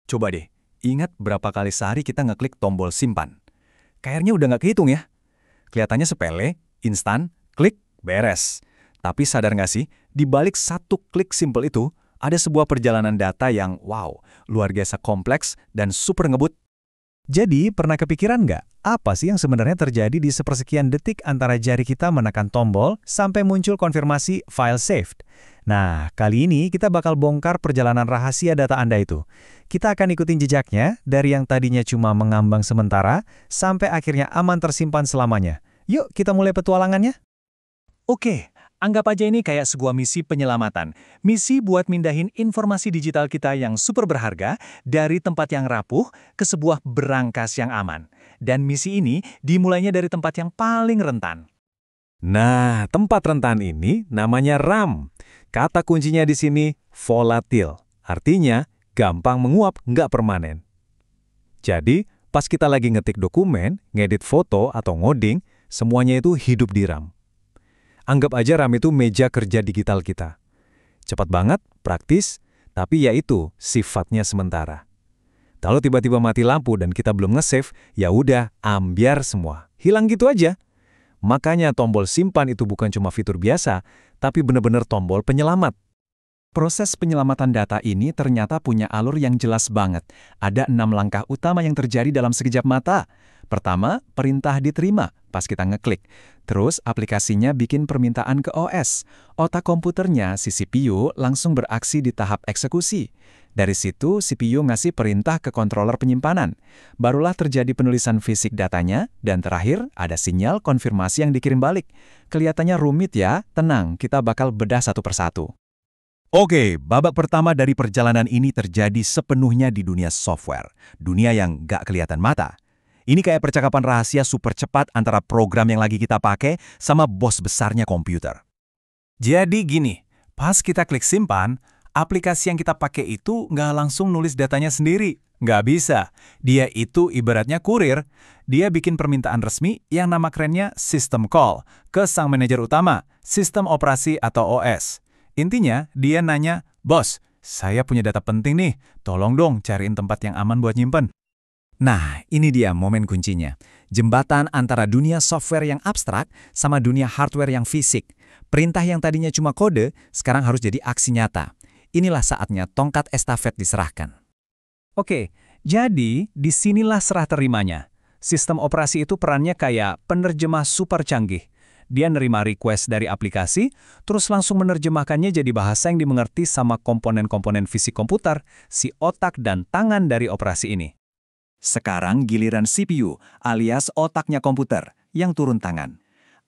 Coba deh, ingat berapa kali sehari kita ngeklik tombol simpan. Kayaknya udah nggak kehitung ya. Kelihatannya sepele, instan, klik, beres. Tapi sadar nggak sih, di balik satu klik simpel itu, ada sebuah perjalanan data yang wow, luar biasa kompleks dan super ngebut. Jadi, pernah kepikiran nggak, apa sih yang sebenarnya terjadi di sepersekian detik antara jari kita menekan tombol sampai muncul konfirmasi file saved? Nah, kali ini kita bakal bongkar perjalanan rahasia data Anda itu. Kita akan ikutin jejaknya dari yang tadinya cuma mengambang sementara sampai akhirnya aman tersimpan selamanya. Yuk, kita mulai petualangannya. Oke, anggap aja ini kayak sebuah misi penyelamatan. Misi buat mindahin informasi digital kita yang super berharga dari tempat yang rapuh ke sebuah berangkas yang aman. Dan misi ini dimulainya dari tempat yang paling rentan. Nah, tempat rentan ini namanya RAM. Kata kuncinya di sini volatil. Artinya, gampang menguap, nggak permanen. Jadi, pas kita lagi ngetik dokumen, ngedit foto, atau ngoding, semuanya itu hidup di RAM. Anggap aja RAM itu meja kerja digital kita. Cepat banget, praktis, tapi ya itu sifatnya sementara. Kalau tiba-tiba mati lampu dan kita belum nge-save, ya udah ambyar semua. Hilang gitu aja. Makanya tombol simpan itu bukan cuma fitur biasa, tapi benar-benar tombol penyelamat. Proses penyelamatan data ini ternyata punya alur yang jelas banget. Ada 6 langkah utama yang terjadi dalam sekejap mata. Pertama, perintah diterima pas kita ngeklik. Terus aplikasinya bikin permintaan ke OS. Otak komputernya, si CPU, langsung beraksi di tahap eksekusi. Dari situ, CPU ngasih perintah ke controller penyimpanan. Barulah terjadi penulisan fisik datanya, dan terakhir ada sinyal konfirmasi yang dikirim balik. Kelihatannya rumit ya, tenang, kita bakal bedah satu persatu. Oke, babak pertama dari perjalanan ini terjadi sepenuhnya di dunia software. Dunia yang nggak kelihatan mata. Ini kayak percakapan rahasia super cepat antara program yang lagi kita pakai sama bos besarnya komputer. Jadi gini, pas kita klik simpan, aplikasi yang kita pakai itu nggak langsung nulis datanya sendiri. Nggak bisa. Dia itu ibaratnya kurir. Dia bikin permintaan resmi yang nama kerennya system call ke sang manajer utama, sistem operasi atau OS. Intinya, dia nanya, "Bos, saya punya data penting nih, tolong dong cariin tempat yang aman buat nyimpen." Nah, ini dia momen kuncinya. Jembatan antara dunia software yang abstrak sama dunia hardware yang fisik. Perintah yang tadinya cuma kode, sekarang harus jadi aksi nyata. Inilah saatnya tongkat estafet diserahkan. Oke, jadi disinilah serah terimanya. Sistem operasi itu perannya kayak penerjemah super canggih. Dia nerima request dari aplikasi, terus langsung menerjemahkannya jadi bahasa yang dimengerti sama komponen-komponen fisik komputer, si otak dan tangan dari operasi ini. Sekarang giliran CPU, alias otaknya komputer, yang turun tangan.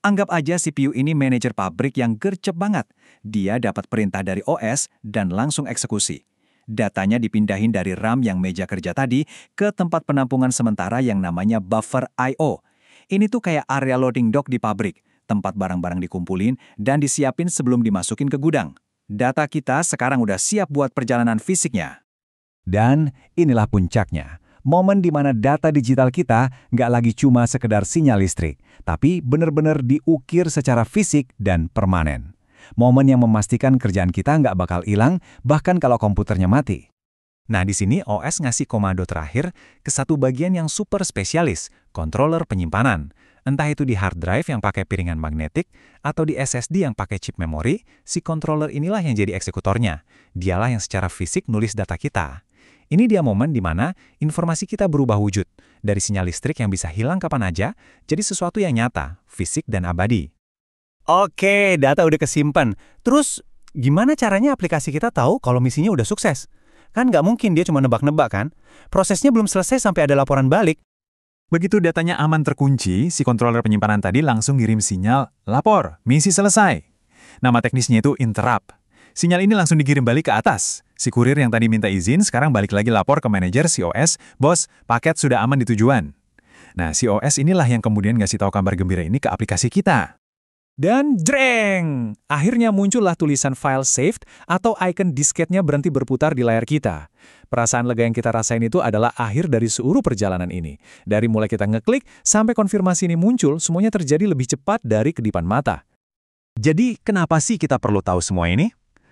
Anggap aja CPU ini manajer pabrik yang gercep banget. Dia dapat perintah dari OS dan langsung eksekusi. Datanya dipindahin dari RAM yang meja kerja tadi ke tempat penampungan sementara yang namanya buffer I/O. Ini tuh kayak area loading dock di pabrik, tempat barang-barang dikumpulin dan disiapin sebelum dimasukin ke gudang. Data kita sekarang udah siap buat perjalanan fisiknya. Dan inilah puncaknya. Momen di mana data digital kita nggak lagi cuma sekedar sinyal listrik, tapi benar-benar diukir secara fisik dan permanen. Momen yang memastikan kerjaan kita nggak bakal hilang, bahkan kalau komputernya mati. Nah, di sini OS ngasih komando terakhir ke satu bagian yang super spesialis, controller penyimpanan. Entah itu di hard drive yang pakai piringan magnetik, atau di SSD yang pakai chip memori, si controller inilah yang jadi eksekutornya. Dialah yang secara fisik nulis data kita. Ini dia momen di mana informasi kita berubah wujud, dari sinyal listrik yang bisa hilang kapan aja, jadi sesuatu yang nyata, fisik dan abadi. Oke, data udah kesimpan. Terus, gimana caranya aplikasi kita tahu kalau misinya udah sukses? Kan nggak mungkin dia cuma nebak-nebak kan? Prosesnya belum selesai sampai ada laporan balik. Begitu datanya aman terkunci, si controller penyimpanan tadi langsung ngirim sinyal, lapor, misi selesai. Nama teknisnya itu interrupt. Sinyal ini langsung dikirim balik ke atas. Si kurir yang tadi minta izin sekarang balik lagi lapor ke manajer si OS, "Bos, paket sudah aman di tujuan." Nah, si OS inilah yang kemudian ngasih tahu kabar gembira ini ke aplikasi kita. Dan jreng! Akhirnya muncullah tulisan file saved atau icon disketnya berhenti berputar di layar kita. Perasaan lega yang kita rasain itu adalah akhir dari seluruh perjalanan ini. Dari mulai kita ngeklik sampai konfirmasi ini muncul, semuanya terjadi lebih cepat dari kedipan mata. Jadi, kenapa sih kita perlu tahu semua ini?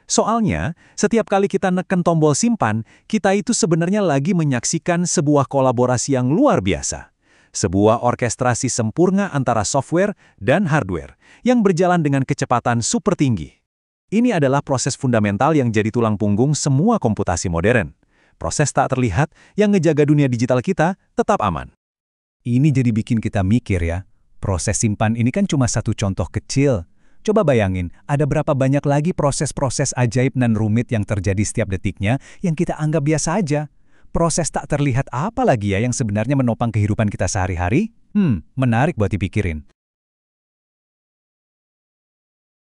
Soalnya, setiap kali kita neken tombol simpan, kita itu sebenarnya lagi menyaksikan sebuah kolaborasi yang luar biasa. Sebuah orkestrasi sempurna antara software dan hardware yang berjalan dengan kecepatan super tinggi. Ini adalah proses fundamental yang jadi tulang punggung semua komputasi modern. Proses tak terlihat yang ngejaga dunia digital kita tetap aman. Ini jadi bikin kita mikir ya, proses simpan ini kan cuma satu contoh kecil. Coba bayangin, ada berapa banyak lagi proses-proses ajaib dan rumit yang terjadi setiap detiknya yang kita anggap biasa aja. Proses tak terlihat apa lagi ya yang sebenarnya menopang kehidupan kita sehari-hari? Menarik buat dipikirin.